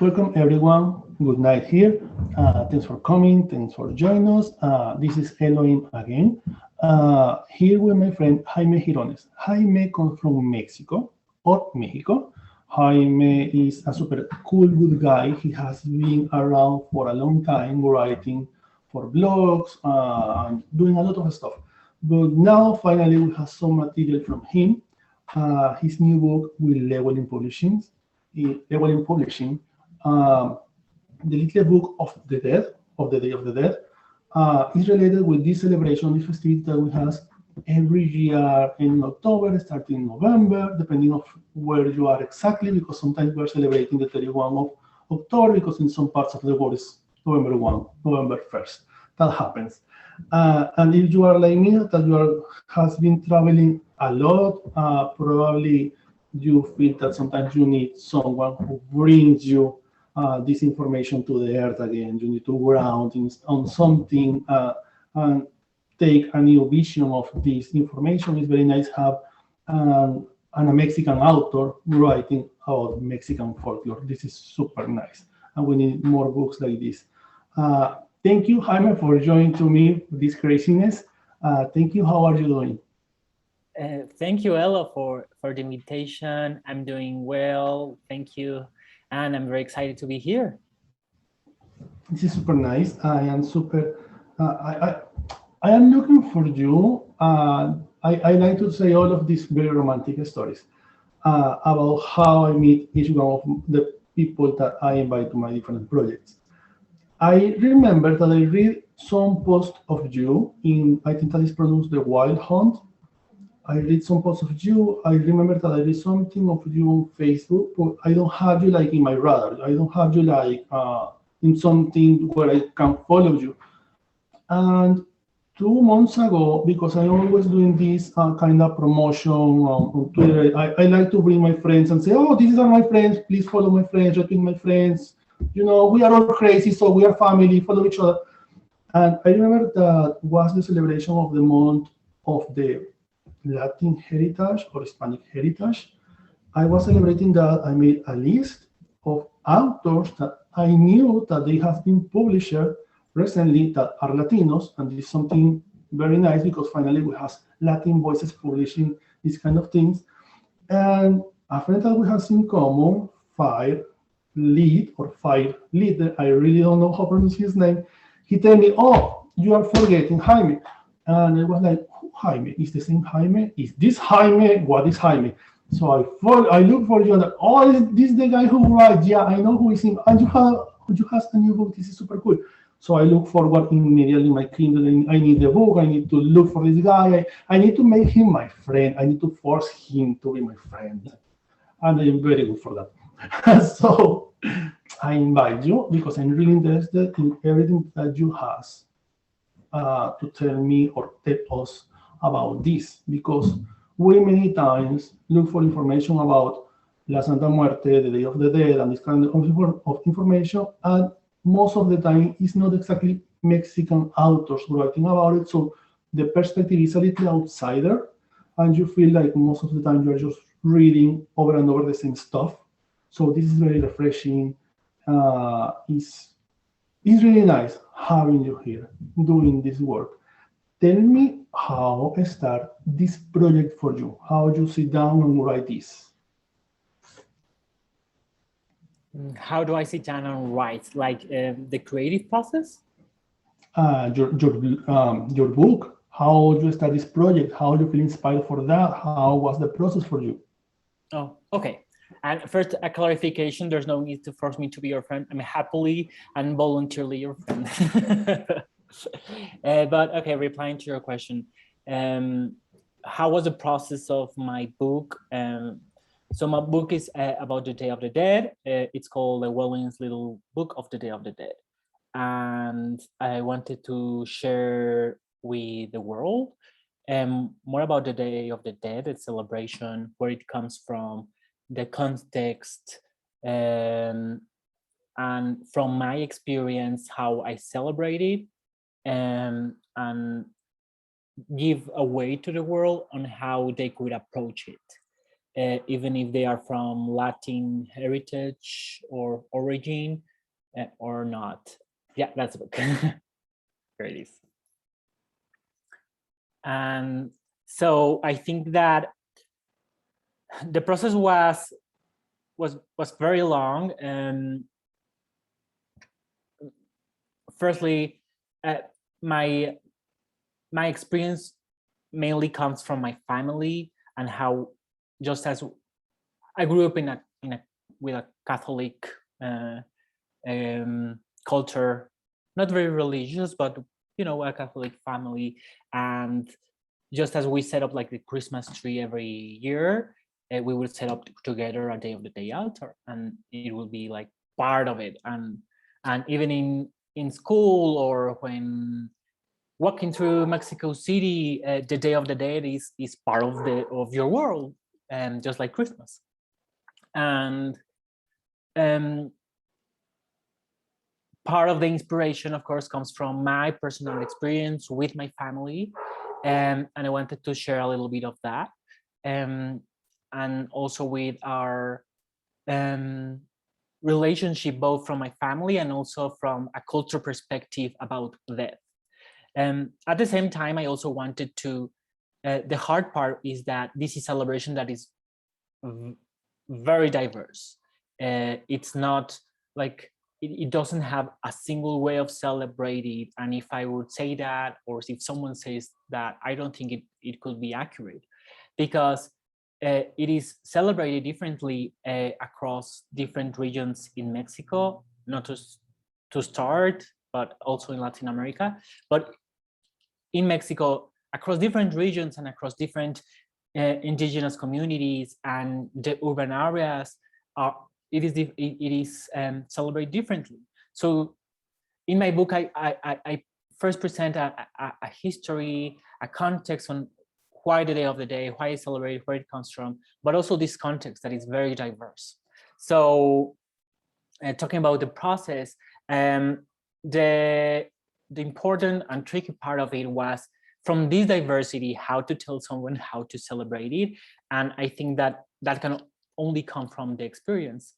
welcome everyone. Good night here. Thanks for coming. Thanks for joining us. This is Elohim again. Here with my friend Jaime Gironés. Jaime comes from Mexico or Mexico. Jaime is a super cool, good guy. He has been around for a long time writing for blogs and doing a lot of stuff. But now finally we have some material from him. His new book with Llewellyn Publishing, the Little Book of the Dead, of the Day of the Dead, is related with this celebration, this festivity that we have every year in October, starting in November, depending on where you are exactly, because sometimes we are celebrating the 31 of October, because in some parts of the world it's November 1, November 1st. That happens. And if you are like me, that you has been traveling a lot, probably you feel that sometimes you need someone who brings you this information to the earth again. You need to ground on something and take a new vision of this information. It's very nice to have a Mexican author writing about Mexican folklore. This is super nice, and we need more books like this. Thank you, Jaime, for joining to me this craziness. Thank you. How are you doing? Thank you, Ella, for the invitation. I'm doing well. Thank you. And I'm very excited to be here. This is super nice. I am super, I am looking for you. I like to say all of these very romantic stories about how I meet each one of the people that I invite to my different projects. I remember that I read some post of you in, I think that is pronounced The Wild Hunt. I read some posts of you. I remember that I read something of you on Facebook, but I don't have you like in my radar. I don't have you like in something where I can follow you. And 2 months ago, because I'm always doing this kind of promotion on Twitter, I like to bring my friends and say, oh, these are my friends. Please follow my friends, retweet my friends. You know, we are all crazy, so we are family, follow each other. And I remember that was the celebration of the month of the Latin heritage or Hispanic heritage. I was celebrating that. I made a list of authors that I knew that they have been published recently that are Latinos, and this is something very nice because finally we have Latin voices publishing these kind of things. And a friend that we have in common, Fire Leader, I really don't know how to pronounce his name. He told me, oh, you are forgetting Jaime. And I was like, who Jaime? Is the same Jaime? Is this Jaime? What is Jaime? So I look for you and oh, this is the guy who writes. Yeah, I know who is him. And you have a new book. This is super cool. So I look forward immediately my Kindle. I need the book. I need to look for this guy. I need to make him my friend. I need to force him to be my friend. And I am very good for that. So I invite you because I'm really interested in everything that you have to tell me or tell us about this, because we many times look for information about La Santa Muerte, the Day of the Dead, and this kind of information, and most of the time it's not exactly Mexican authors writing about it, so the perspective is a little outsider, and you feel like most of the time you're just reading over and over the same stuff. So this is very refreshing. It's really nice having you here doing this work. Tell me how I start this project for you. How you sit down and write this? How do I sit down and write? Like the creative process? Your book. How you start this project? How you feel inspired for that? How was the process for you? Oh, okay. And first, a clarification, there's no need to force me to be your friend. I'm happily and voluntarily your friend. But okay, replying to your question, how was the process of my book? So my book is about the Day of the Dead. It's called Llewellyn's Little Book of the Day of the Dead. And I wanted to share with the world more about the Day of the Dead, its celebration, where it comes from, the context, and from my experience, how I celebrate it, and give a way to the world on how they could approach it. even if they are from Latin heritage or origin or not. Yeah, that's the book. There it is. And so I think that the process was very long. Firstly, my experience mainly comes from my family and how, just as I grew up with a Catholic culture, not very religious, but a Catholic family, and just as we set up like the Christmas tree every year, we would set up together a Day of the Day altar, and it will be like part of it. And even in school, or when walking through Mexico City, the Day of the Dead is part of your world, and just like Christmas. And part of the inspiration, of course, comes from my personal experience with my family, and I wanted to share a little bit of that, and also with our relationship, both from my family and also from a cultural perspective about death. At the same time, I also wanted to, the hard part is that this is a celebration that is very diverse. It's not like, it doesn't have a single way of celebrating. And if I would say that, or if someone says that, I don't think it could be accurate, because it is celebrated differently across different regions in Mexico, not to start, but also in Latin America. But in Mexico, across different regions and across different indigenous communities and the urban areas, it is celebrated differently. So in my book, I first present a history, a context on why the Day of the Day, why it's celebrated, where it comes from, but also this context that is very diverse. So talking about the process, the important and tricky part of it was, from this diversity, how to tell someone how to celebrate it. And I think that can only come from the experience.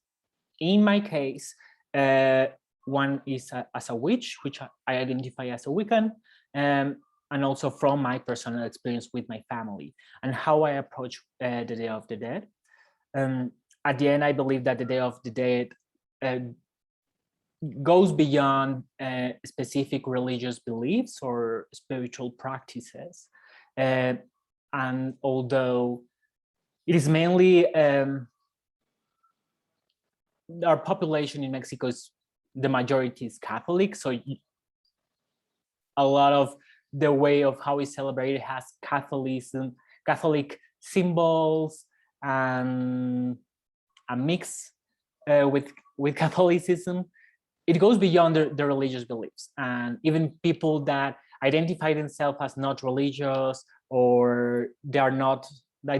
In my case, one is as a witch, which I identify as a Wiccan, and also from my personal experience with my family and how I approach the Day of the Dead. At the end, I believe that the Day of the Dead goes beyond specific religious beliefs or spiritual practices. And although it is mainly, our population in Mexico is, the majority is Catholic, so a lot of the way of how we celebrate it has Catholic symbols, and a mix with Catholicism. It goes beyond the religious beliefs, and even people that identify themselves as not religious, or they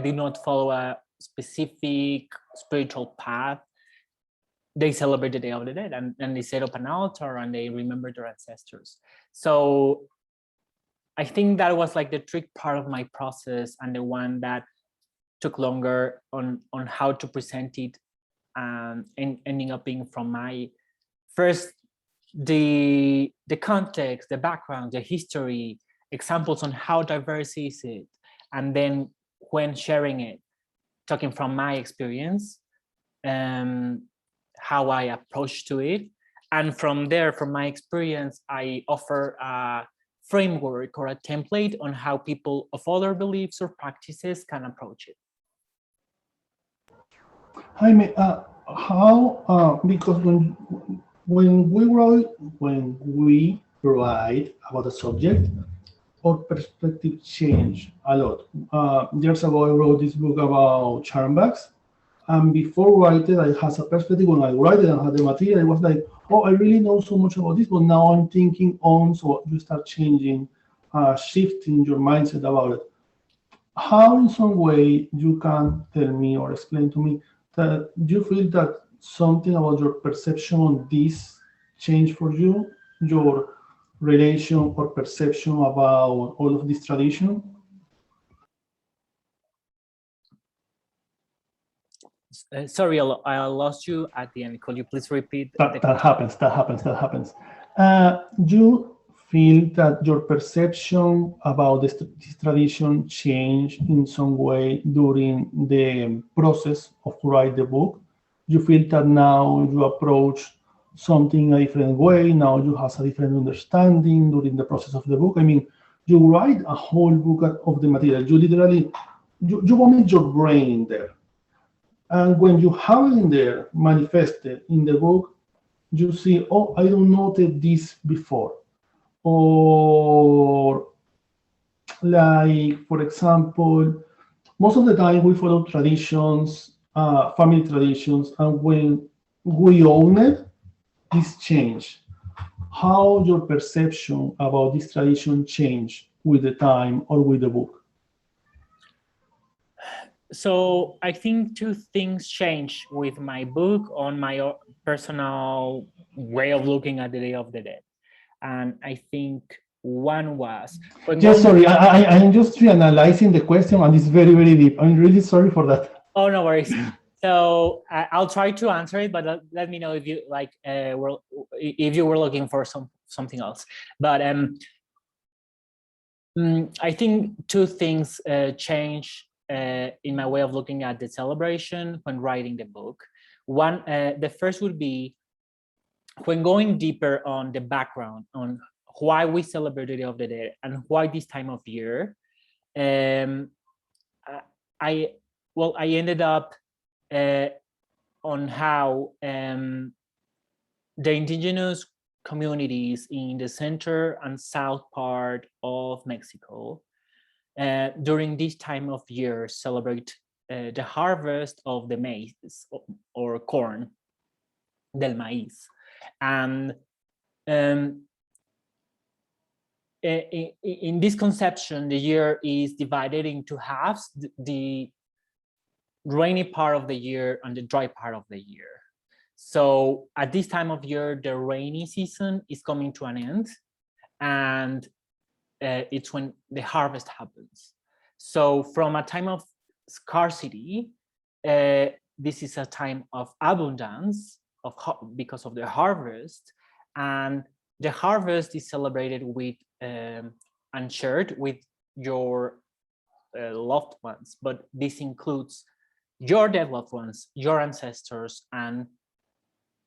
do not follow a specific spiritual path, they celebrate the Day of the Dead, and they set up an altar and they remember their ancestors. So I think that was like the trick part of my process, and the one that took longer on how to present it, and ending up being from my first, the context, the background, the history, examples on how diverse is it, and then when sharing it, talking from my experience, how I approach to it. And from there, from my experience, I offer a framework or a template on how people of other beliefs or practices can approach it. Jaime, how, because when we write about a subject, our perspective change a lot. Years ago, I wrote this book about charm bags, and before writing, I had a perspective. When I write it and had the material, I was like, oh, I really know so much about this, but now I'm thinking on, so you start changing, shifting your mindset about it. How, in some way, you can tell me or explain to me that you feel that something about your perception on this changed for you, your relation or perception about all of this tradition? Sorry, I lost you at the end. Could you please repeat? That happens. You feel that your perception about this tradition changed in some way during the process of write the book? You feel that now you approach something a different way, now you have a different understanding during the process of the book? I mean, you write a whole book of the material. You literally, you vomit your brain in there. And when you have it in there manifested in the book, you see, oh, I don't noted this before. Or like, for example, most of the time we follow traditions, family traditions, and when we own it, this change. How your perception about this tradition change with the time or with the book? So I think two things changed with my book on my personal way of looking at the Day of the Dead. And I think one was... Yes, sorry, I'm just reanalyzing the question and it's very, very deep. I'm really sorry for that. Oh, no worries. So I'll try to answer it, but let me know if you like, if you were looking for something else. But I think two things changed in my way of looking at the celebration when writing the book. One, the first would be when going deeper on the background on why we celebrate the Day of the Dead and why this time of year. I ended up on how the indigenous communities in the center and south part of Mexico during this time of year celebrate the harvest of the maize or corn, del maíz. And in this conception, the year is divided into halves, the rainy part of the year and the dry part of the year. So at this time of year, the rainy season is coming to an end, and it's when the harvest happens. So from a time of scarcity, this is a time of abundance because of the harvest, and the harvest is celebrated with and shared with your loved ones, but this includes your dead loved ones, your ancestors, and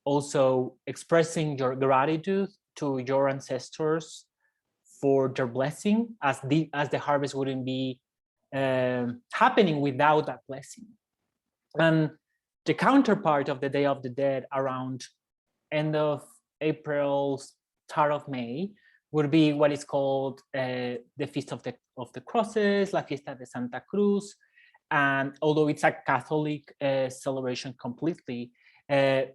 also expressing your gratitude to your ancestors for their blessing, as the harvest wouldn't be happening without that blessing. And the counterpart of the Day of the Dead around end of April, start of May, would be what is called the Feast of the Crosses, La Fiesta de Santa Cruz. And although it's a Catholic celebration completely, the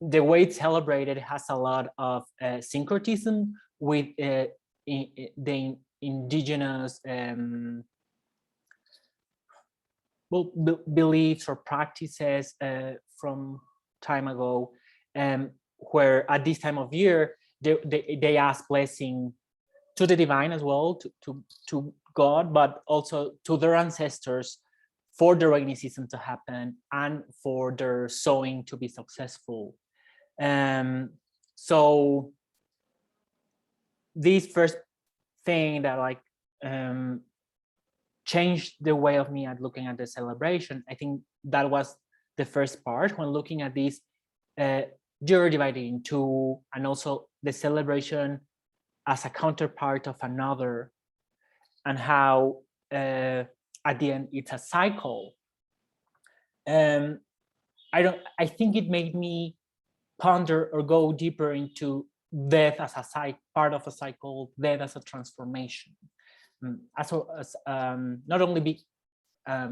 way it's celebrated has a lot of syncretism with the indigenous beliefs or practices from time ago, where at this time of year they ask blessing to the divine as well, to God, but also to their ancestors for the rainy season to happen and for their sowing to be successful. So this first thing that changed the way of me at looking at the celebration, I think that was the first part when looking at this you're divided in two, and also the celebration as a counterpart of another, and how at the end it's a cycle. I think it made me ponder or go deeper into death as a part of a cycle, death as a transformation. Not only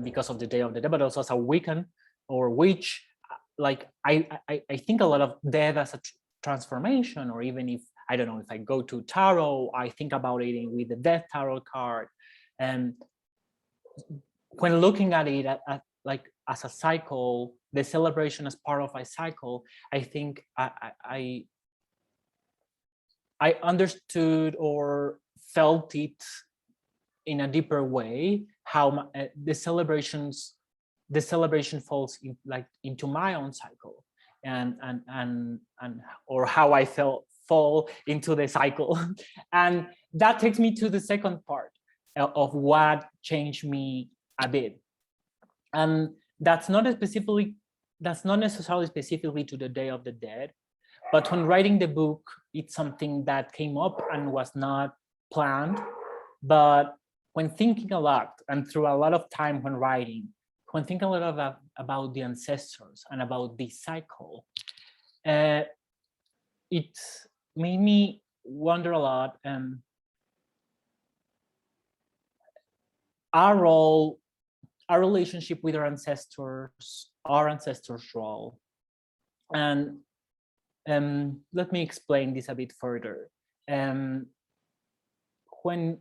because of the Day of the Dead, but also as a Wiccan or witch. Like I think a lot of death as a transformation, or even if I don't know, if I go to tarot, I think about it with the Death Tarot card. And when looking at it like as a cycle, the celebration as part of a cycle, I think I understood or felt it in a deeper way, how the celebrations the celebration falls into my own cycle, and or how I fall into the cycle. And that takes me to the second part of what changed me a bit. And that's not necessarily specifically to the Day of the Dead, but when writing the book, it's something that came up and was not planned. But when thinking a lot, and through a lot of time when writing, when thinking a lot about the ancestors and about this cycle, it made me wonder a lot. Our role, our relationship with our ancestors role. And let me explain this a bit further. When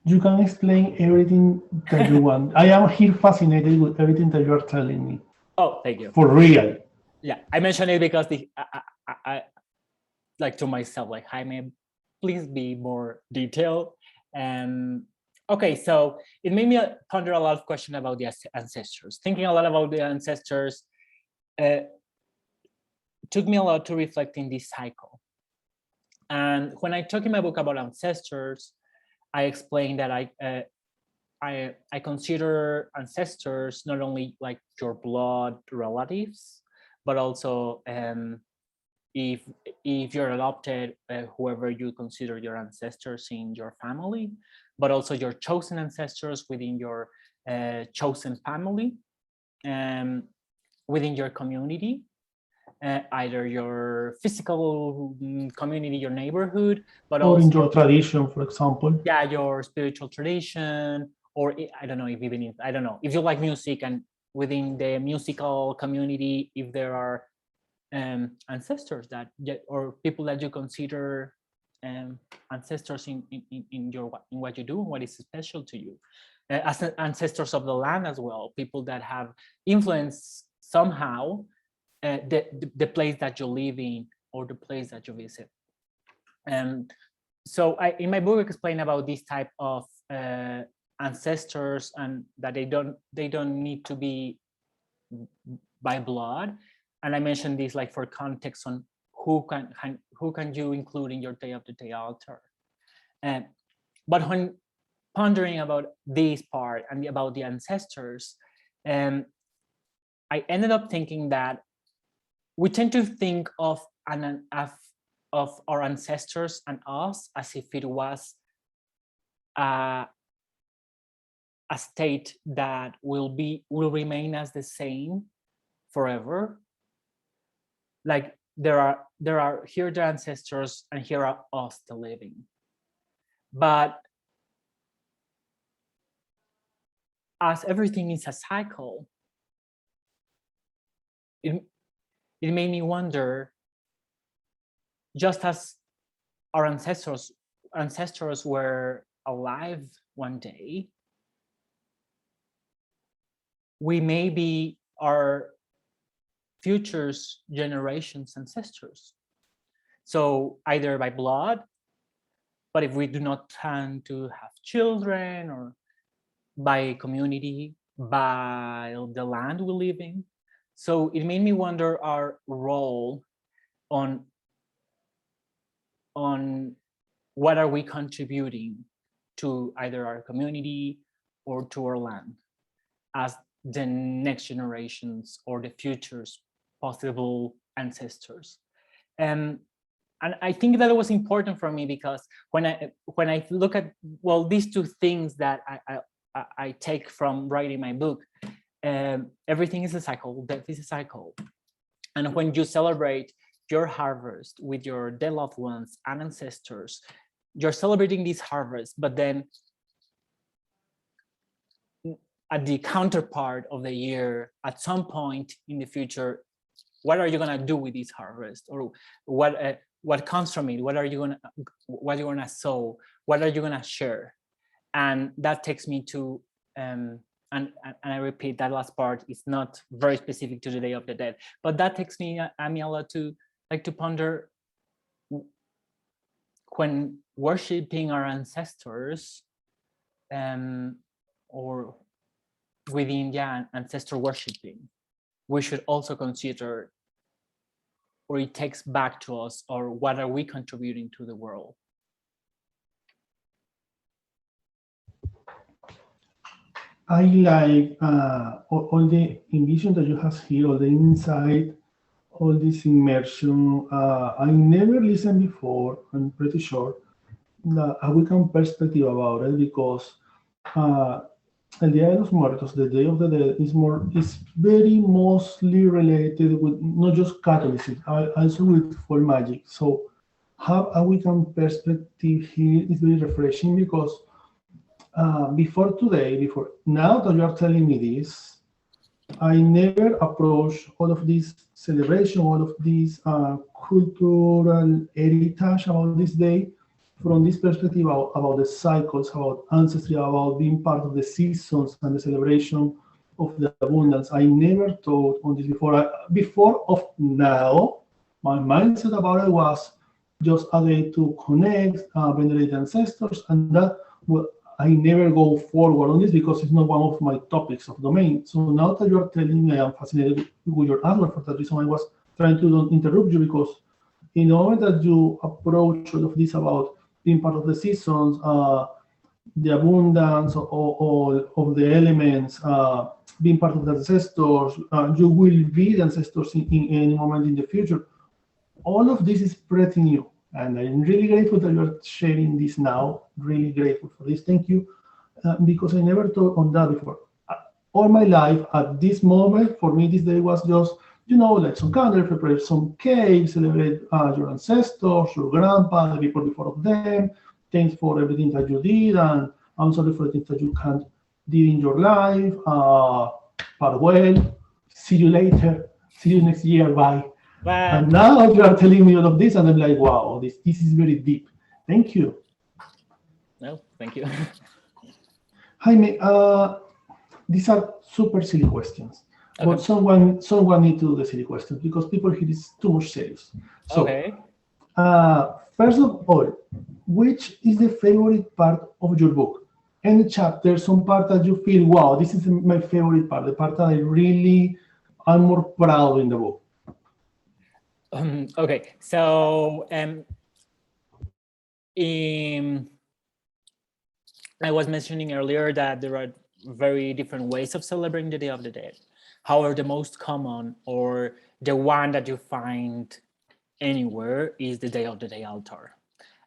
you can explain everything that you want. I am here fascinated with everything that you are telling me. Oh, thank you. For real. Yeah, I mentioned it because I like to myself, like, Jaime, please be more detailed. Okay, so it made me ponder a lot of questions about the ancestors. Thinking a lot about the ancestors took me a lot to reflect in this cycle. And when I talk in my book about ancestors, I explained that I consider ancestors not only like your blood relatives, but also if you're adopted, whoever you consider your ancestors in your family, but also your chosen ancestors within your chosen family, within your community, either your physical community, your neighborhood, but or also in your tradition, for example. Yeah, your spiritual tradition, or I don't know if even I don't know if you like music, and within the musical community, if there are ancestors that or people that you consider ancestors in what you do, what is special to you, as ancestors of the land as well, people that have influenced somehow the place that you live in or the place that you visit. And so I, in my book, explain about this type of ancestors, and that they don't need to be by blood. And I mentioned this like for context on who can you include in your Day of the Day altar. But when pondering about this part and about the ancestors, I ended up thinking that we tend to think of our ancestors and us as if it was a state that will remain as the same forever. Like there are here the ancestors and here are us, the living. But as everything is a cycle, it made me wonder, just as our ancestors were alive one day, we may be our futures generations ancestors. So either by blood, but if we do not plan to have children, or by community, by the land we live in. So it made me wonder our role on what are we contributing to either our community or to our land as the next generations or the future's possible ancestors. And I think that it was important for me, because when I look at, well, these two things that I take from writing my book, everything is a cycle, death is a cycle. And when you celebrate your harvest with your dead loved ones and ancestors, you're celebrating this harvest, but then at the counterpart of the year, at some point in the future, what are you gonna do with this harvest, or what comes from it? What are you gonna sow? What are you gonna share? And that takes me to and I repeat, that last part is not very specific to the Day of the Dead, but that takes me a lot to ponder when worshiping our ancestors, or with India ancestor worshiping, we should also consider, or it takes back to us, or what are we contributing to the world? I like all the envision that you have here, all the insight, all this immersion. I never listened before, I'm pretty sure, a Wiccan perspective about it, because El Día de los Muertos, the Day of the Dead, is very mostly related with not just Catholicism, also with folk magic. So have a Wiccan perspective here is very refreshing, because before today, before now that you are telling me this, I never approached all of this celebration, all of this cultural heritage about this day from this perspective about the cycles, about ancestry, about being part of the seasons and the celebration of the abundance. I never thought on this before. Before of now, my mindset about it was just a day to connect, venerate ancestors, and that I never go forward on this because it's not one of my topics of domain. So now that you're telling me, I am fascinated with your answer. For that reason, I was trying to don't interrupt you, because in the moment that you approach all of this about being part of the seasons, the abundance of the elements, being part of the ancestors, you will be the ancestors in any moment in the future. All of this is pretty new. And I'm really grateful that you're sharing this now. Really grateful for this. Thank you. Because I never thought on that before. All my life, at this moment, for me, this day was just, like some candle, prepare some cake, celebrate your ancestors, your grandpa, the people before of them. Thanks for everything that you did. And I'm sorry for the things that you can't did in your life. Farewell. See you later. See you next year. Bye. Wow. And now you are telling me all of this, and I'm like, wow, this is very deep. Thank you. No, thank you. Jaime, these are super silly questions. Okay. But someone need to do the silly questions, because people here is too much serious. So, okay. First of all, which is the favorite part of your book? Any chapter, some part that you feel, wow, this is my favorite part, the part that I'm more proud in the book. Okay, so I was mentioning earlier that there are very different ways of celebrating the Day of the Dead. However, the most common, or the one that you find anywhere, is the Day of the Day altar.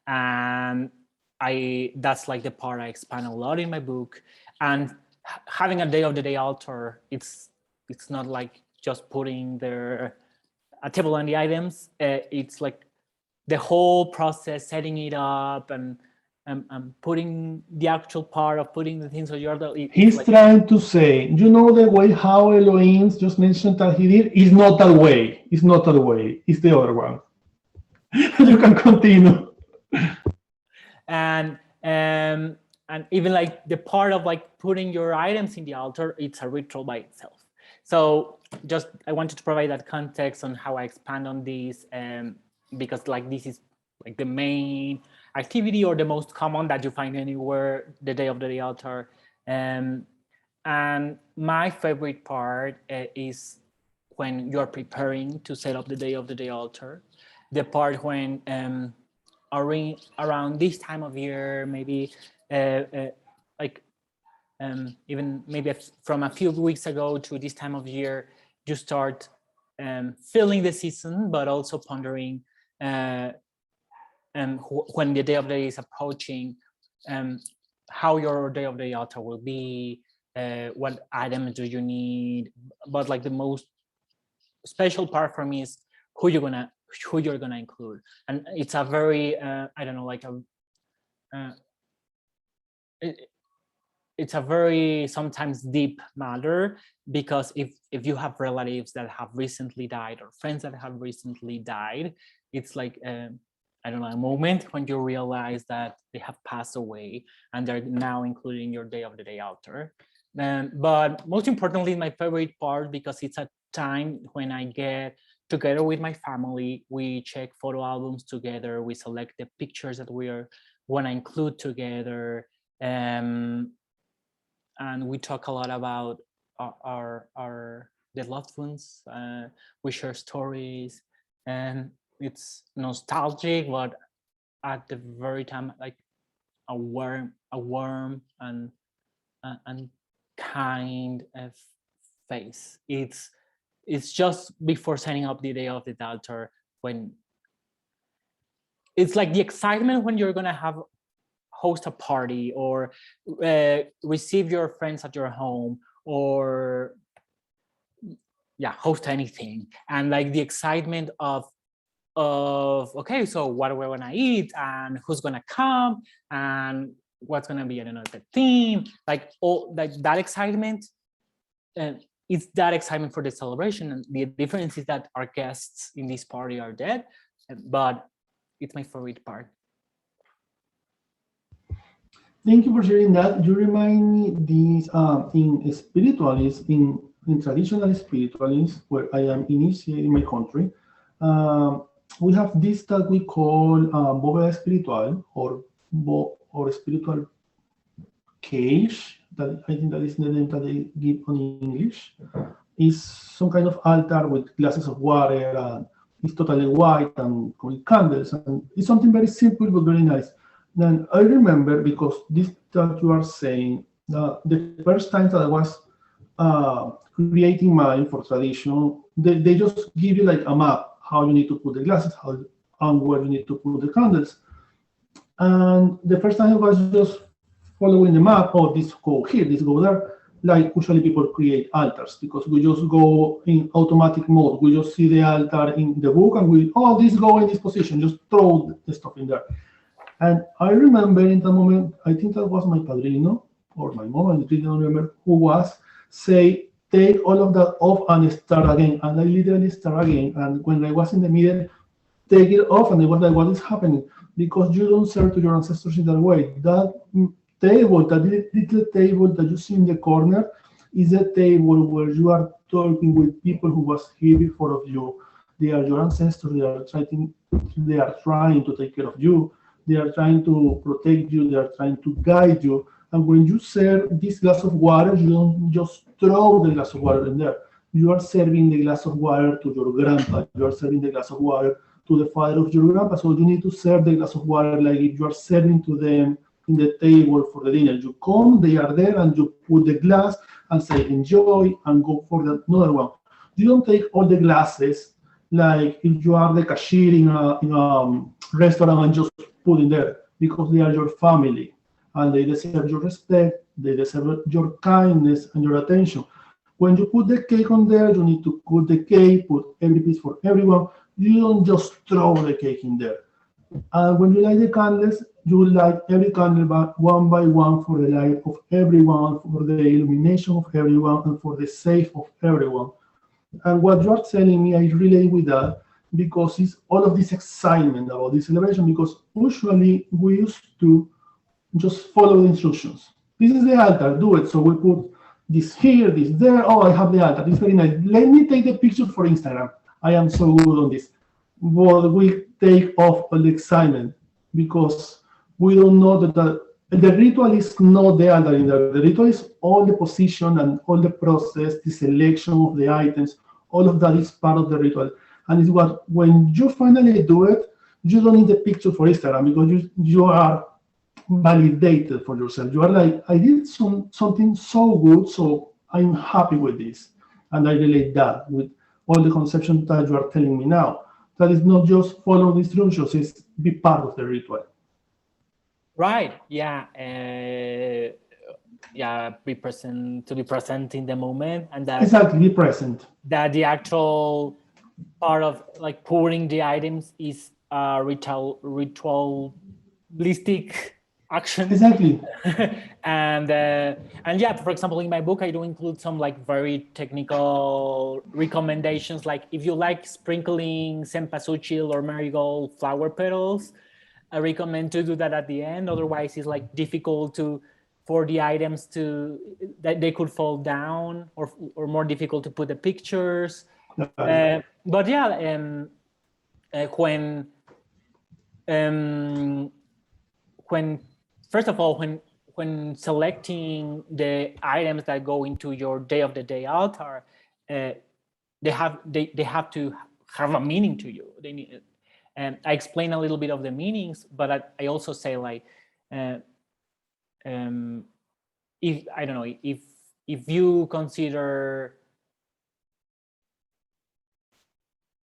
And that's like the part I expand a lot in my book. And having a Day of the Day altar, it's not like just putting there a table and the items. It's like the whole process, setting it up and putting the actual part of putting the things on your altar. He's like, trying to say, the way how Elohim just mentioned that he did is not that way. It's not that way. It's the other one. You can continue. And even like the part of like putting your items in the altar, it's a ritual by itself. So just I wanted to provide that context on how I expand on this, because like this is like the main activity or the most common that you find anywhere, the Day of the Day altar. And my favorite part is when you're preparing to set up the Day of the Day altar. The part when around this time of year, maybe even maybe from a few weeks ago to this time of year, you start feeling the season, but also pondering when the Day of the Day is approaching, how your Day of the Day altar will be, what items do you need. But like the most special part for me is who you're gonna include, and it's a very I don't know, like it's a very sometimes deep matter, because if you have relatives that have recently died or friends that have recently died, it's like I don't know, a moment when you realize that they have passed away and they're now including your Day of the Day altar. But most importantly, my favorite part, because it's a time when I get together with my family, we check photo albums together, we select the pictures that we want to include together, and we talk a lot about our the loved ones. We share stories, and it's nostalgic, but at the very time, like a warm and kind of face. It's just before signing up the day of the altar, when it's like the excitement when you're gonna host a party or receive your friends at your home, or host anything, and like the excitement of okay, so what are we gonna eat, and who's gonna come, and what's gonna be, I don't know, the theme, like all that excitement. And it's that excitement for the celebration. And the difference is that our guests in this party are dead, but it's my favorite part. Thank you for sharing that. You remind me this in spiritualism, in traditional spiritualism, where I am initiated in my country. We have this that we call bóveda espiritual, or spiritual cage. That I think that is the name that they give on English. Is some kind of altar with glasses of water, and it's totally white and with candles, and it's something very simple but very nice. Then I remember, because this that you are saying, the first time that I was creating mine for tradition, they just give you like a map, how you need to put the glasses, how and where you need to put the candles. And the first time I was just following the map, oh, this go here, this go there. Like usually people create altars, because we just go in automatic mode. We just see the altar in the book and this go in this position, just throw the stuff in there. And I remember in that moment, I think that was my padrino or my mom, I don't remember who was, say, take all of that off and start again. And I literally start again. And when I was in the middle, take it off, and I was like, what is happening? Because you don't serve to your ancestors in that way. That table, that little table that you see in the corner, is a table where you are talking with people who was here before of you. They are your ancestors. They are trying to take care of you. They are trying to protect you. They are trying to guide you. And when you serve this glass of water, you don't just throw the glass of water in there. You are serving the glass of water to your grandpa. You are serving the glass of water to the father of your grandpa. So you need to serve the glass of water like if you are serving to them in the table for the dinner. You come, they are there, and you put the glass and say enjoy, and go for another one. You don't take all the glasses like if you are the cashier in a restaurant and just put in there, because they are your family and they deserve your respect, they deserve your kindness and your attention. When you put the cake on there, you need to cut the cake, put every piece for everyone. You don't just throw the cake in there. And when you light the candles, you light every candle one by one for the light of everyone, for the illumination of everyone, and for the safe of everyone. And what you are telling me, I relate with that, because it's all of this excitement about this celebration, because usually we used to just follow the instructions. This is the altar, do it. So we put this here, this there. Oh, I have the altar. It's very nice. Let me take the picture for Instagram. I am so good on this. But we take off all the excitement, because we don't know that the ritual is not the altar in there. The ritual is all the position and all the process, the selection of the items. All of that is part of the ritual. And it's what, when you finally do it, you don't need the picture for Instagram, because you are validated for yourself. You are like, I did something so good, so I'm happy with this. And I relate that with all the conception that you are telling me now. That is not just follow the instructions, it's be part of the ritual. Right. Yeah. Be present, to be present in the moment, and that exactly, be present. That the actual part of like pouring the items is a ritualistic action. Exactly. and yeah, for example, in my book, I do include some like very technical recommendations. Like if you like sprinkling cempasúchil or marigold flower petals, I recommend to do that at the end. Otherwise, it's like difficult for the items that they could fall down, or more difficult to put the pictures. But yeah, when first of all, when selecting the items that go into your Day of the Day altar, they have to have a meaning to you. They need, and I explain a little bit of the meanings, but I also say like, if I don't know, if you consider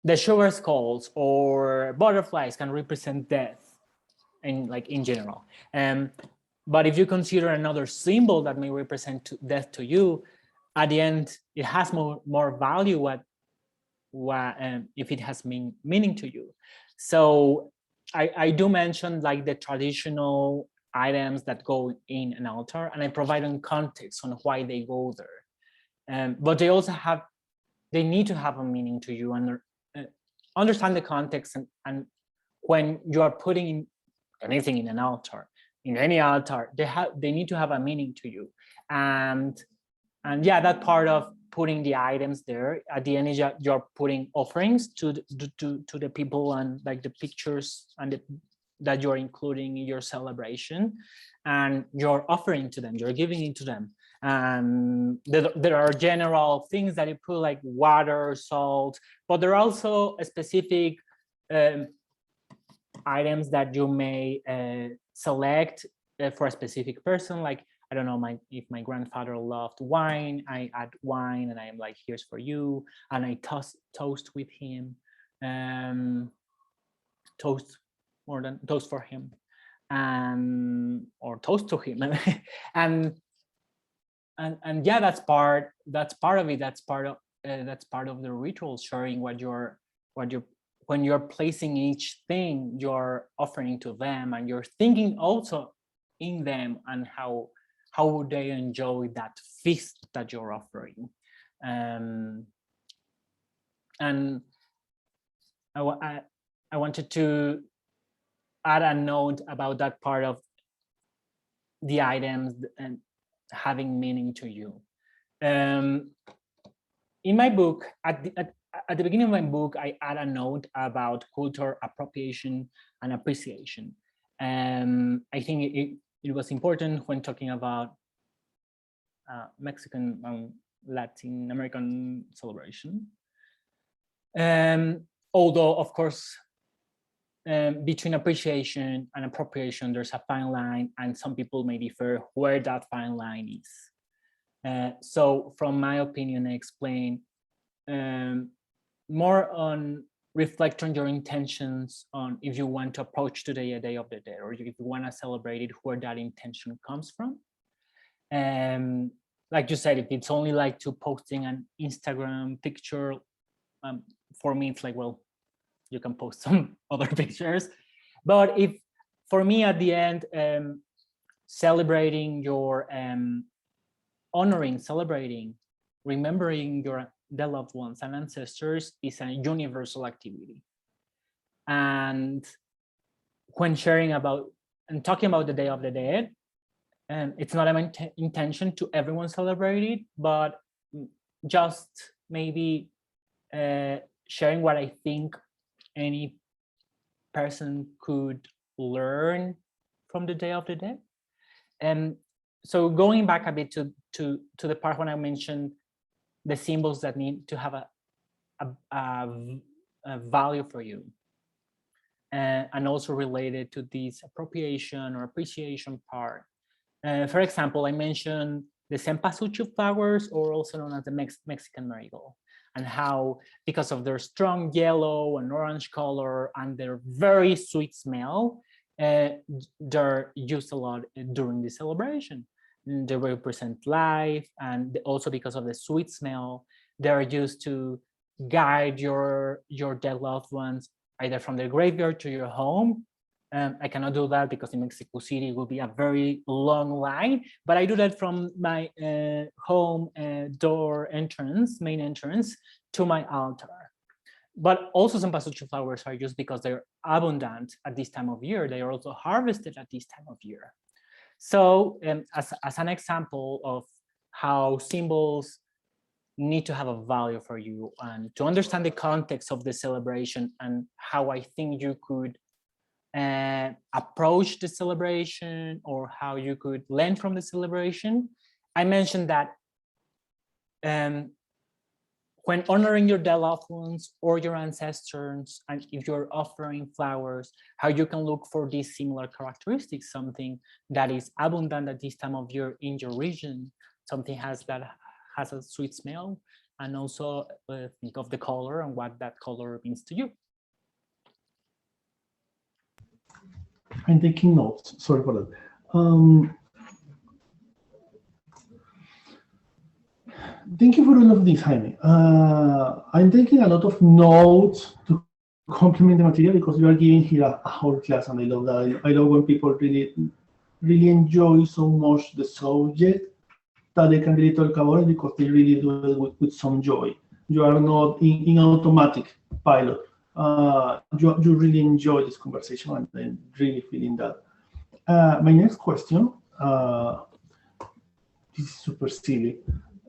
the sugar skulls or butterflies can represent death, and like in general, but if you consider another symbol that may represent death to you, at the end it has more value if it has meaning to you. So I do mention like the traditional items that go in an altar, and I provide them context on why they go there. But they need to have a meaning to you, and understand the context, and when you are putting anything in an altar, in any altar, they need to have a meaning to you. And yeah, that part of putting the items there at the end is you're putting offerings to the people, and like the pictures and that you're including in your celebration, and you're offering to them, you're giving it to them. And there are general things that you put like water, salt, but there are also specific items that you may select for a specific person. Like, I don't know, if my grandfather loved wine, I add wine, and I am like, here's for you, and I toast with him, toast for him, or toast to him, and yeah, that's part of it. That's part of the ritual, sharing when you're placing each thing, you're offering to them, and you're thinking also in them and how would they enjoy that feast that you're offering. And I wanted to add a note about that part of the items and having meaning to you. In my book, at the beginning of my book, I add a note about cultural appropriation and appreciation. I think it was important when talking about Mexican Latin American celebration. Although, of course, between appreciation and appropriation, there's a fine line, and some people may differ where that fine line is. So from my opinion, I explain more on reflect on your intentions, on if you want to approach today a Day of the Dead, or if you want to celebrate it, where that intention comes from. Like you said, if it's only like to posting an Instagram picture, for me, it's like, well, you can post some other pictures. But if, for me, at the end, celebrating your, honoring, celebrating, remembering the loved ones and ancestors is a universal activity. And when sharing about and talking about the Day of the Dead, it's not my intention to everyone celebrate it, but just maybe sharing what I think any person could learn from the Day of the Dead. And so going back a bit to the part when I mentioned the symbols that need to have a value for you, and also related to this appropriation or appreciation part. For example, I mentioned the cempasúchil flowers, or also known as the Mexican Marigold, and how, because of their strong yellow and orange color and their very sweet smell, they're used a lot during the celebration. They represent life, and also because of the sweet smell, they're used to guide your dead loved ones either from their graveyard to your home. I cannot do that because in Mexico City it will be a very long line, but I do that from my home door entrance, main entrance, to my altar. But also some cempasúchil flowers are used because they're abundant at this time of year. They are also harvested at this time of year. So as an example of how symbols need to have a value for you, and to understand the context of the celebration and how I think you could approach the celebration or how you could learn from the celebration. I mentioned that when honoring your dead loved ones or your ancestors, and if you're offering flowers, how you can look for these similar characteristics, something that is abundant at this time of year in your region, something that has a sweet smell, and also think of the color and what that color means to you. I'm taking notes. Sorry for that. Thank you for all of this, Jaime. I'm taking a lot of notes to complement the material because you are giving here a whole class, and I love that. I love when people really enjoy so much the subject that they can really talk about it because they really do it with some joy. You are not in automatic pilot. You really enjoy this conversation, and I'm really feeling that. My next question, this is super silly.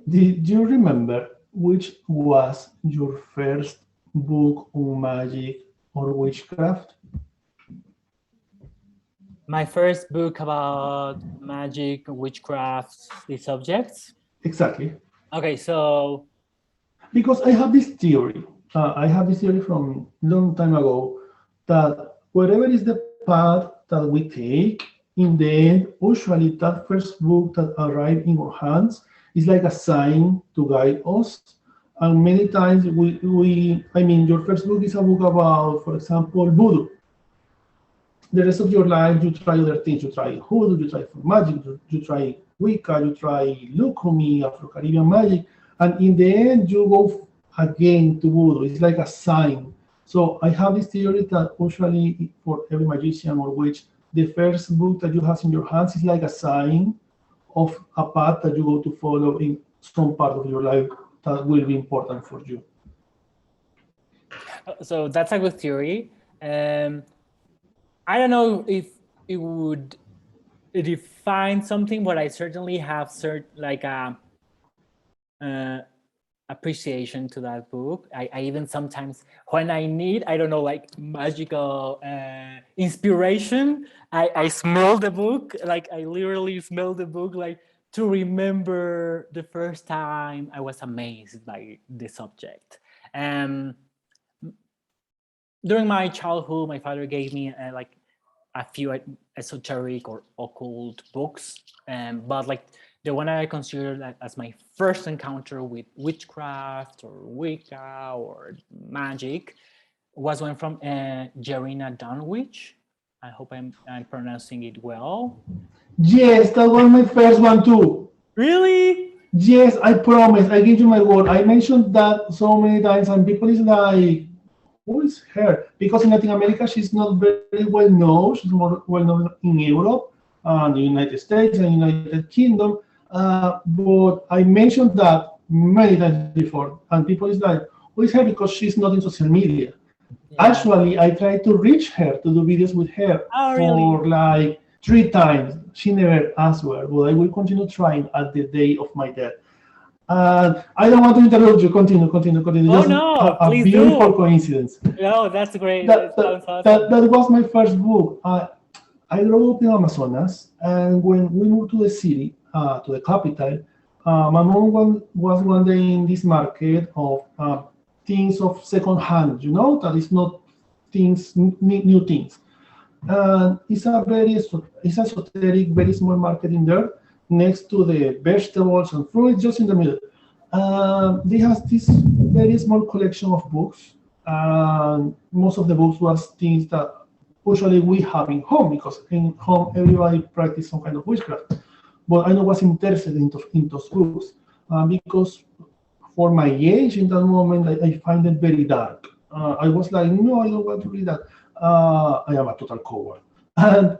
Did you remember which was your first book on magic or witchcraft? My first book about magic, witchcraft, the subjects? Exactly. Okay, so... Because I have this theory. I have this theory from a long time ago that whatever is the path that we take, in the end, usually that first book that arrives in our hands is like a sign to guide us. And many times your first book is a book about, for example, voodoo. The rest of your life, you try other things. You try hoodoo, you try for magic, you try Wicca, you try Lukumi, Afro-Caribbean magic. And in the end, you go again to voodoo. It's like a sign. So I have this theory that usually for every magician or witch, the first book that you have in your hands is like a sign of a path that you go to follow in some part of your life that will be important for you. So that's a good theory. I don't know if it would define something, but I certainly have like a appreciation to that book. I even sometimes, when I need, I don't know, like magical inspiration, I smell the book, like I literally smell the book, like to remember the first time I was amazed by the subject. During my childhood, my father gave me like a few esoteric or occult books, but like the one I consider as my first encounter with witchcraft or Wicca or magic was one from Jarina Dunwich. I hope I'm pronouncing it well. Yes, that was my first one too. Really? Yes, I promise. I give you my word. I mentioned that so many times, and people is like, who is her? Because in Latin America, she's not very well known. She's more well known in Europe, the United States, and United Kingdom. But I mentioned that many times before, and people is like, who is her? Because she's not in social media. Yeah. Actually, I tried to reach her to do videos with her for like 3 times. She never answered, but I will continue trying at the day of my death. I don't want to interrupt you. Continue. Oh, just no, a beautiful coincidence. No, that's great. That was my first book. I grew up in Amazonas, and when we moved to the city, to the capital, my mom was one day in this market of things of second hand, that is not things, new things. It's a esoteric, very small market in there, next to the vegetables and fruit, just in the middle. They have this very small collection of books. Most of the books was things that usually we have in home, because in home everybody practices some kind of witchcraft. But I was interested in those books because for my age in that moment, I find it very dark. I was like, no, I don't want to read that. I am a total coward. And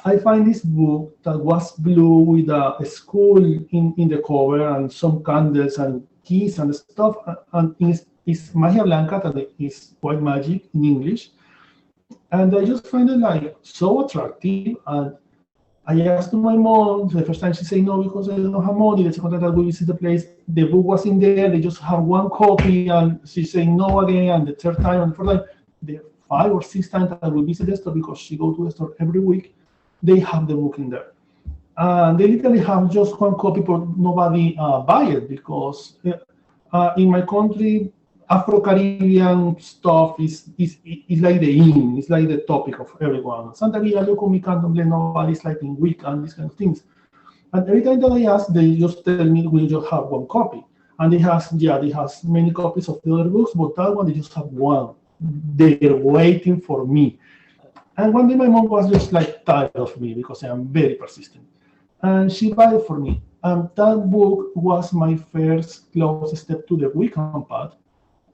I find this book that was blue with a skull in the cover and some candles and keys and stuff. And it's Magia Blanca, that is white magic in English. And I just find it like so attractive. And I asked my mom, the first time she said no because I don't have money. The second time that we visit the place, the book was in there. They just have one copy, and she said no again. And the third time and the fourth time, they 5 or 6 times I will visit the store because she go to the store every week. They have the book in there. And they literally have just one copy, but nobody buy it because in my country, Afro-Caribbean stuff is like the in, it's like the topic of everyone. Santa Maria, look me, candomblé, nobody's like in Wicca and these kind of things. And every time that I ask, they just tell me we just have one copy. And they has many copies of the other books, but that one they just have one. They're waiting for me. And one day my mom was just like tired of me because I am very persistent. And she bought it for me. And that book was my first close step to the Wiccan path.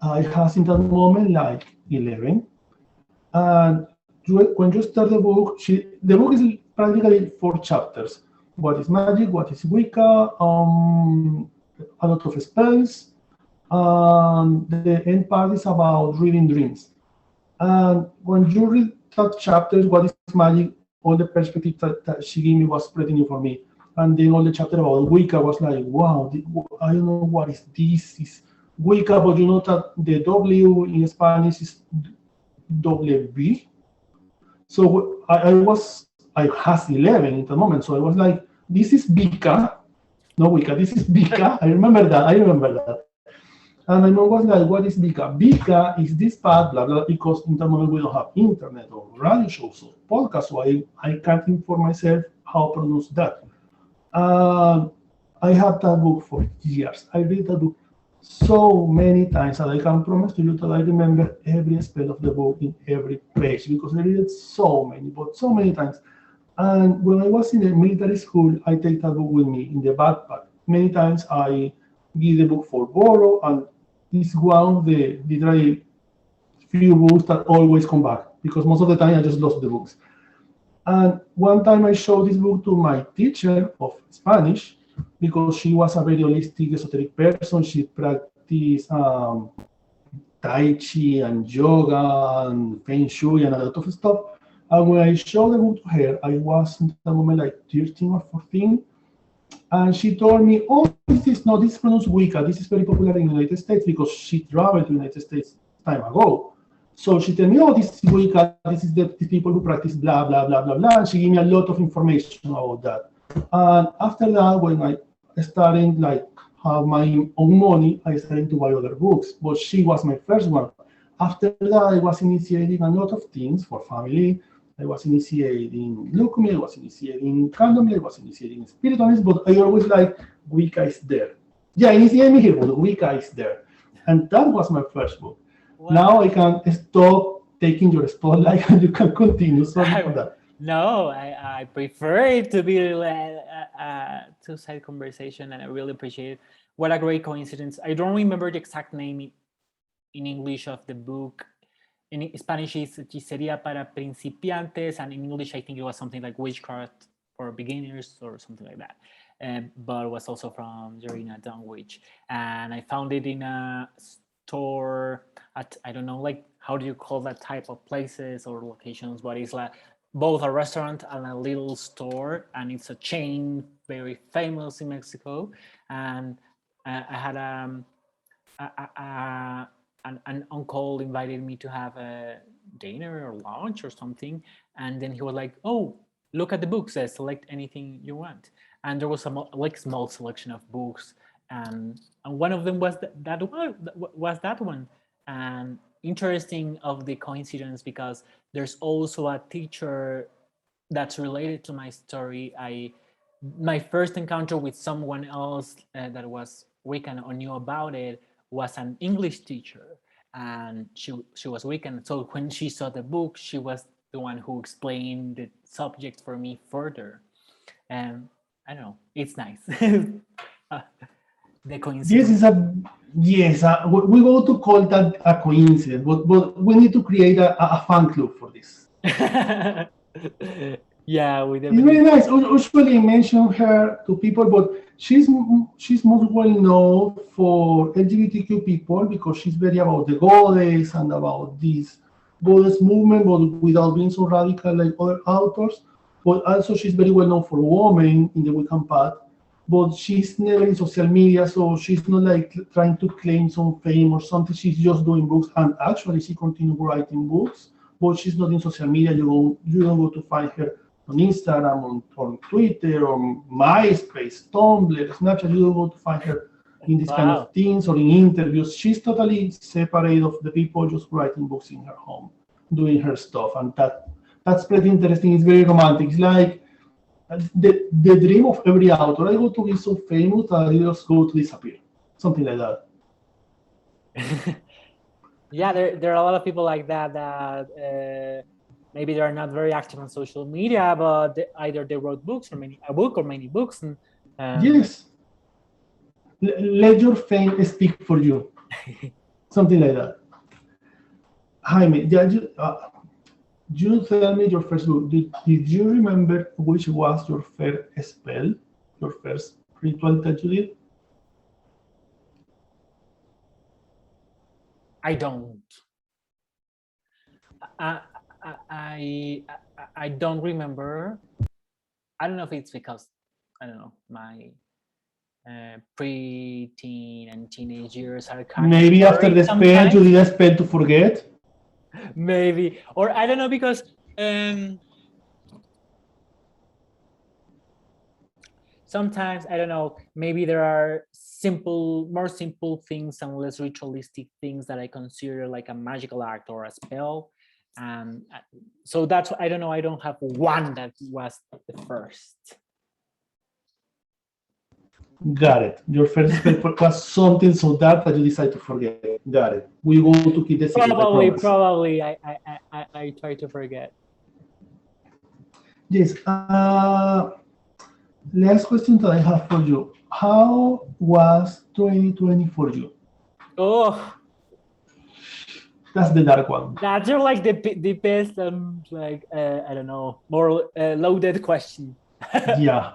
I had in that moment like 11. And when you start the book, the book is practically 4 chapters. What is magic? What is Wicca? A lot of spells. The end part is about reading dreams. And when you read that chapter, what is magic? All the perspective that she gave me was pretty new for me. And then all the chapter about Wicca was like, wow, I don't know what is this. Is Wicca, but you know that the W in Spanish is WB. So I was 11 at the moment. So I was like, this is Wicca, no Wicca, this is Wicca. I remember that. And my mom was like, what is Wicca? Wicca is this path, blah, blah, because in that moment we don't have internet or radio shows or podcasts, so I can't think for myself how to pronounce that. I had that book for years. I read that book so many times that I can promise to you that I remember every spell of the book in every page because I read it so many times. And when I was in the military school, I take that book with me in the backpack. Many times I give the book for borrow, and it's one of the literally few books that always come back because most of the time I just lost the books. And one time I showed this book to my teacher of Spanish because she was a very holistic, esoteric person. She practiced Tai Chi and yoga and Feng Shui and a lot of stuff. And when I showed the book to her, I was in that moment like 13 or 14. And she told me, oh, this is pronounced Wicca. This is very popular in the United States because she traveled to the United States time ago. So she told me, oh, this is Wicca. This is the people who practice blah, blah, blah, blah, blah. And she gave me a lot of information about that. And after that, when I started like have my own money, I started to buy other books. But she was my first one. After that, I was initiating a lot of things for family. I was initiating Lukumi, I was initiating Candomblé, I was initiating Spiritualism, but I always like Wicca is there. Yeah, initiate me here, but Wicca is there. And that was my first book. Wow. Now I can stop taking your spotlight and you can continue. Sorry for that. No, I prefer it to be a two-side conversation, and I really appreciate it. What a great coincidence. I don't remember the exact name in English of the book. In Spanish, it's Hechicería para Principiantes, and in English, I think it was something like Witchcraft for Beginners or something like that. But it was also from Jarina Dunwich. And I found it in a store at, I don't know, like, how do you call that type of places or locations? But it's like both a restaurant and a little store, and it's a chain, very famous in Mexico. And I had an uncle invited me to have a dinner or lunch or something, and then he was like, oh, look at the books, select anything you want. And there was a like small selection of books, and one of them was that one. And interesting of the coincidence, because there's also a teacher that's related to my story. My first encounter with someone else that was Wiccan or knew about it was an English teacher, and she was Wiccan. So when she saw the book, she was the one who explained the subject for me further. And I don't know, it's nice. The coincidence. Yes, we go to call that a coincidence, but we need to create a fan club for this. Yeah, it's very nice. Usually I mention her to people, but she's most well known for LGBTQ people because she's very about the goddess and about this goddess movement, but without being so radical like other authors. But also she's very well known for women in the Wiccan path, but she's never in social media, so she's not like trying to claim some fame or something. She's just doing books, and actually she continued writing books but she's not in social media. You don't go to find her on Instagram, on Twitter, on MySpace, Tumblr, Snapchat. You don't go to find her in these kind of things or in interviews. She's totally separate of the people, just writing books in her home, doing her stuff, and that's pretty interesting. It's very romantic. It's like the dream of every author. I go to be so famous that I just go to disappear, something like that. Yeah, there are a lot of people like that maybe they're not very active on social media, but either they wrote books or a book or many books. And yes, let your fame speak for you, something like that. Jaime, you tell me your first book. Did you remember which was your first spell, your first ritual that you did? I don't. I don't remember. I don't know if it's because, I don't know, my pre-teen and teenage years are kind maybe of after the spell you did a spell to forget. Maybe, or I don't know, because sometimes, I don't know, maybe there are more simple things and less ritualistic things that I consider like a magical act or a spell. So that's, I don't know, I don't have one that was the first. Got it. Your first spell was something so dark that you decide to forget. Got it. We go to keep the secret. Probably. I try to forget. Yes. Last question that I have for you. How was 2020 for you? Oh, that's the dark one. That's like the best, like I don't know, more loaded question. Yeah.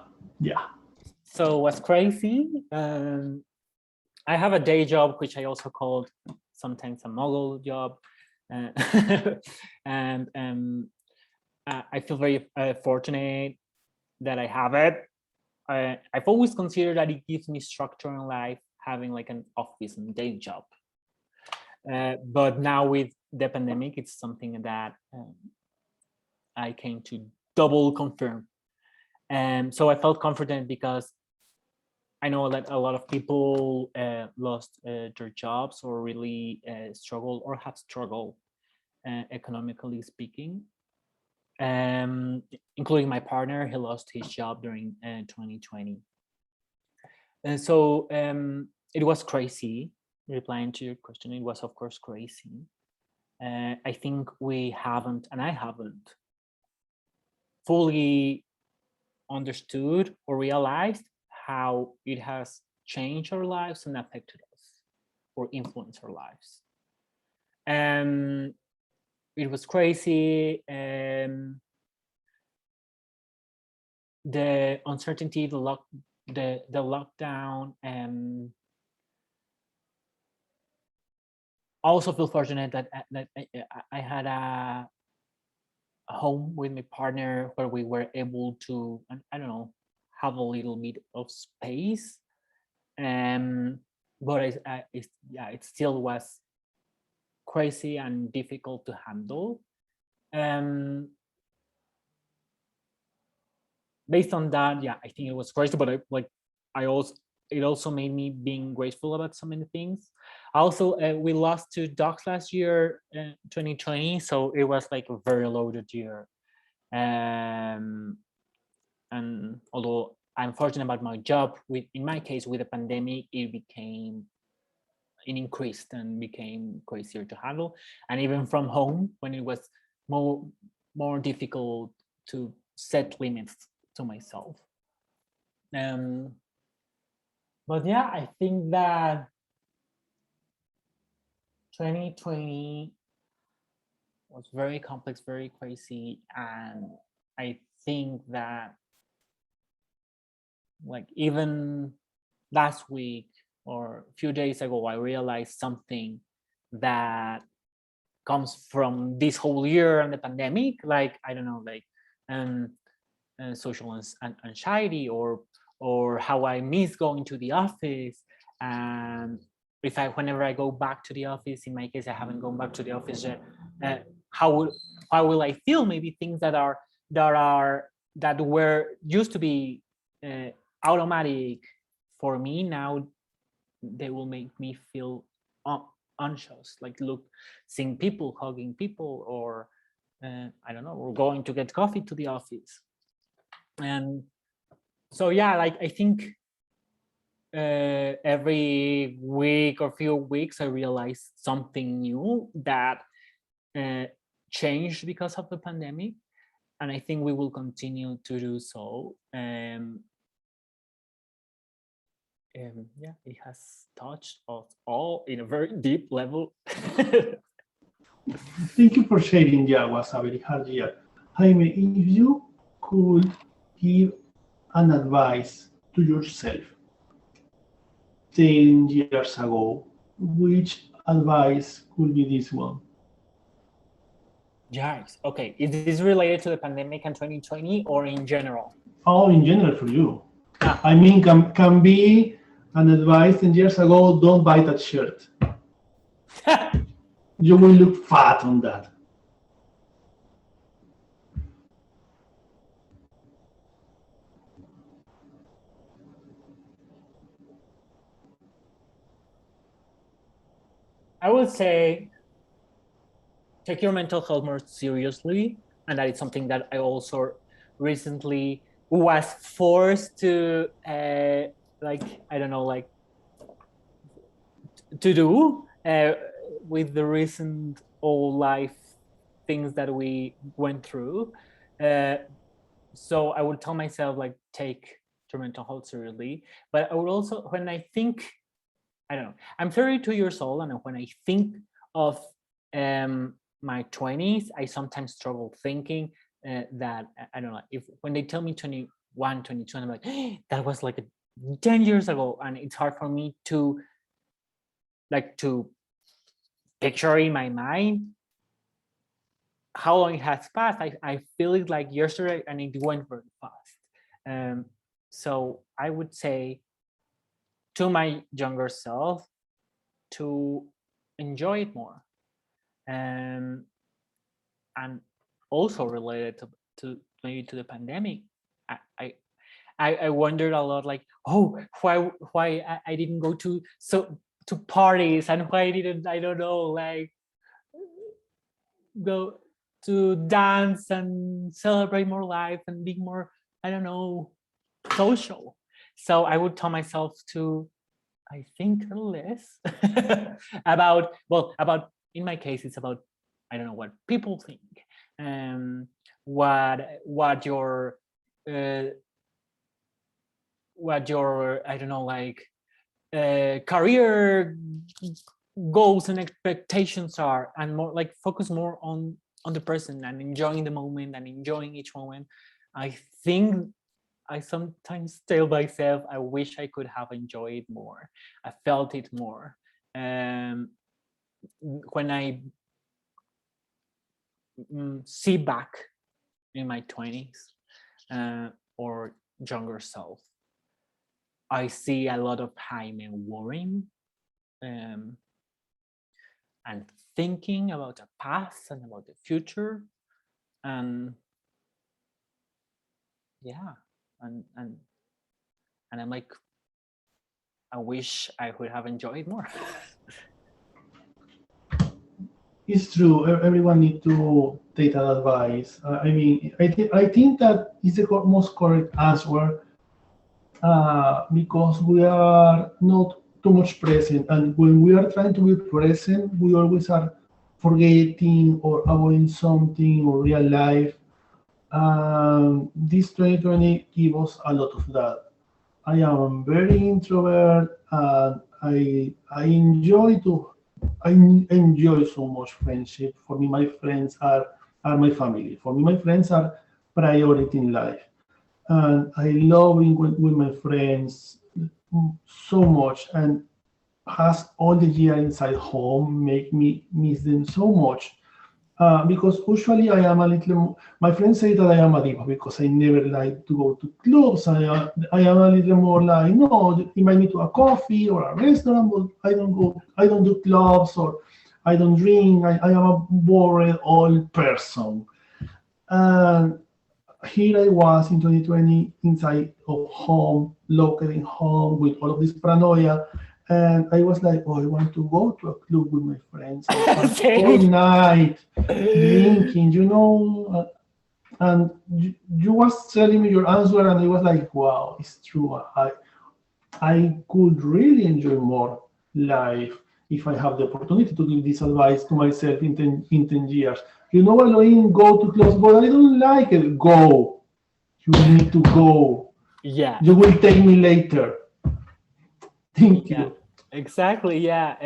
So what's crazy? I have a day job, which I also called sometimes a mogul job, and I feel very fortunate that I have it. I've always considered that it gives me structure in life, having like an office and day job. But now with the pandemic, it's something that I came to double confirm. So I felt confident because I know that a lot of people lost their jobs or really struggle or have struggled economically speaking. Including my partner, he lost his job during 2020. And so it was crazy. Replying to your question, it was of course crazy. I think we haven't, and I haven't, fully understood or realized how it has changed our lives and affected us or influenced our lives. It was crazy. The uncertainty, the lockdown. I also feel fortunate that I had a home with my partner where we were able to, I don't know, have a little bit of space. But it still was crazy and difficult to handle. Based on that, yeah, I think it was crazy, but it also made me being grateful about so many things. Also, we lost 2 dogs last year, 2020, so it was like a very loaded year. And although I'm fortunate about my job, in my case, with the pandemic, it increased and became crazier to handle. And even from home, when it was more difficult to set limits to myself. But yeah, I think that 2020 was very complex, very crazy. And I think that like even last week or a few days ago, I realized something that comes from this whole year and the pandemic, like, I don't know, like social anxiety or how I miss going to the office. And whenever I go back to the office, in my case, I haven't gone back to the office yet, how will I feel? Maybe things that were used to be automatic for me, now they will make me feel anxious, like seeing people, hugging people, or I don't know, or going to get coffee to the office. And so yeah, like I think every week or few weeks I realize something new that changed because of the pandemic, and I think we will continue to do so. Yeah, it has touched us all in a very deep level. Thank you for sharing. Yeah, was a very hard year. Jaime, if you could give an advice to yourself 10 years ago, which advice could be this one? Yes. Okay. Is this related to the pandemic and 2020 or in general? Oh, in general for you. I mean, can be an advice 10 years ago, don't buy that shirt. You will look fat on that. I would say take your mental health more seriously, and that is something that I also recently was forced to to do with the recent all life things that we went through. So I would tell myself, like, take your mental health seriously. But I would also, when I think, I don't know, I'm 32 years old, and when I think of my 20s, I sometimes struggle thinking that, I don't know, if when they tell me 21, 22, I'm like, that was like 10 years ago, and it's hard for me to picture in my mind how long it has passed. I feel it like yesterday, and it went very fast. So I would say to my younger self to enjoy it more. And also related to maybe to the pandemic, I wondered a lot, like, oh, why I didn't go to parties, and why didn't, I don't know, like, go to dance and celebrate more life and be more, I don't know, social. So I would tell myself to, I think, less about, in my case, it's about, I don't know, what people think, what your I don't know, like, career goals and expectations are, and more like focus more on the present and enjoying the moment and enjoying each moment. I think I sometimes tell myself I wish I could have enjoyed more. I felt it more. When I see back in my 20s or younger self, I see a lot of Jaime worrying and thinking about the past and about the future, and yeah, and I'm like, I wish I would have enjoyed more. It's true. Everyone needs to take that advice. I mean, I think that is the most correct answer because we are not too much present, and when we are trying to be present, we always are forgetting or avoiding something or real life. This 2020 gives us a lot of that. I am very introvert, and I enjoy so much friendship. For me, my friends are my family. For me, my friends are priority in life, and I love being with my friends so much. And has all the year inside home make me miss them so much. Because usually I am a little, my friends say that I am a diva because I never like to go to clubs. I am a little more like, no, invite me to a coffee or a restaurant, but I don't do clubs, or I don't drink. I am a bored old person. And here I was in 2020 inside of home, locked in home with all of this paranoia. And I was like, oh, I want to go to a club with my friends and have all night drinking, and you was telling me your answer, and I was like, wow, it's true. I could really enjoy more life if I have the opportunity to give this advice to myself in 10 years. Elohim, go to clubs, but I don't like it. Go. You need to go. Yeah. You will take me later. Thank you. Exactly. Yeah.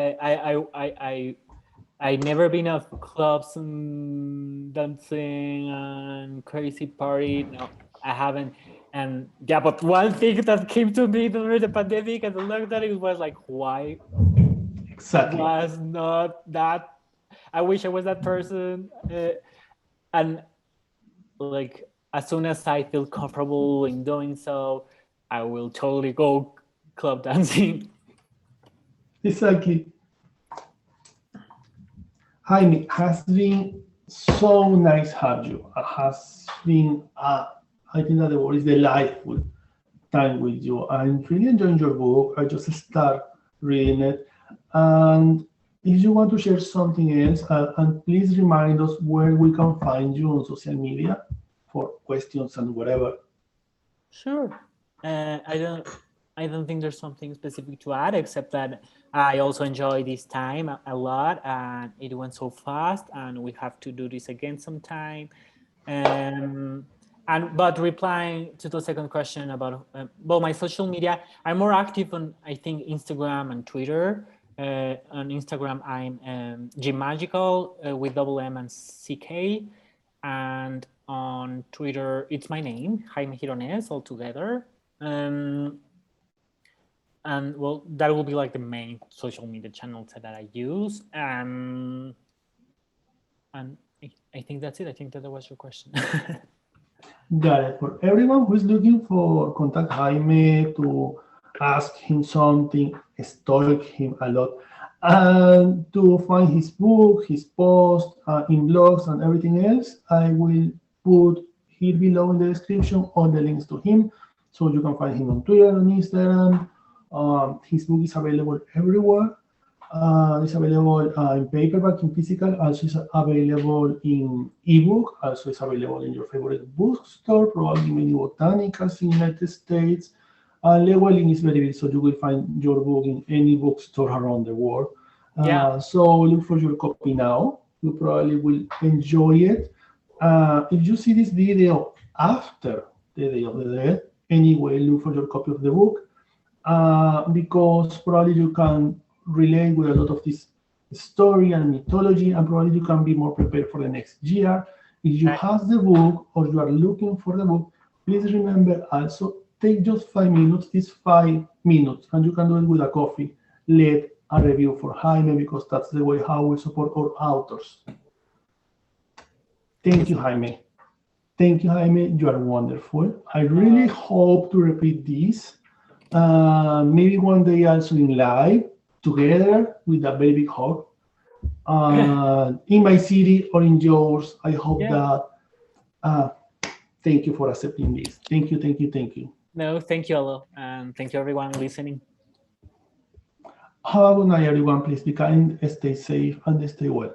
I never been of clubs and dancing and crazy party. No, I haven't. And yeah, but one thing that came to me during the pandemic and the lockdown, it was like, why Exactly. was not that? I wish I was that person. And like, as soon as I feel comfortable in doing so, I will totally go club dancing. Exactly. Jaime, has been so nice have you. It has been, I think that the word is delightful time with you. I'm really enjoying your book. I just start reading it. And if you want to share something else, and please remind us where we can find you on social media for questions and whatever. Sure. I don't think there's something specific to add, except that I also enjoy this time a lot, and it went so fast, and we have to do this again sometime. But replying to the second question about my social media, I'm more active on, I think, Instagram and Twitter. On Instagram, I'm Gmagical with double M and CK, and on Twitter, it's my name, Jaime Gironés, all together. And well, that will be like the main social media channels that I use. And I think that's it. I think that was your question. Got it. For everyone who's looking for contact Jaime to ask him something, stalk him a lot, and to find his book, his post in blogs and everything else, I will put here below in the description all the links to him, so you can find him on Twitter, on Instagram. His book is available everywhere. It's available in paperback, in physical, also is available in ebook, also is available in your favorite bookstore, probably many botanicals in the United States. Llewellyn is very big, so you will find your book in any bookstore around the world. So look for your copy now. You probably will enjoy it. If you see this video after the Day of the Dead, anyway, look for your copy of the book, because probably you can relate with a lot of this story and mythology, and probably you can be more prepared for the next year. If you have the book or you are looking for the book, please remember also take just 5 minutes, it's 5 minutes, and you can do it with a coffee. Leave a review for Jaime, because that's the way how we support our authors. Thank you, Jaime. Thank you, Jaime. You are wonderful. I really hope to repeat this. Maybe one day also in live, together with a very big hug. In my city or in yours. I hope that. Thank you for accepting this. Thank you, thank you, thank you. No, thank you, Alo, and thank you everyone listening. Have a good night, everyone. Please be kind, stay safe, and stay well.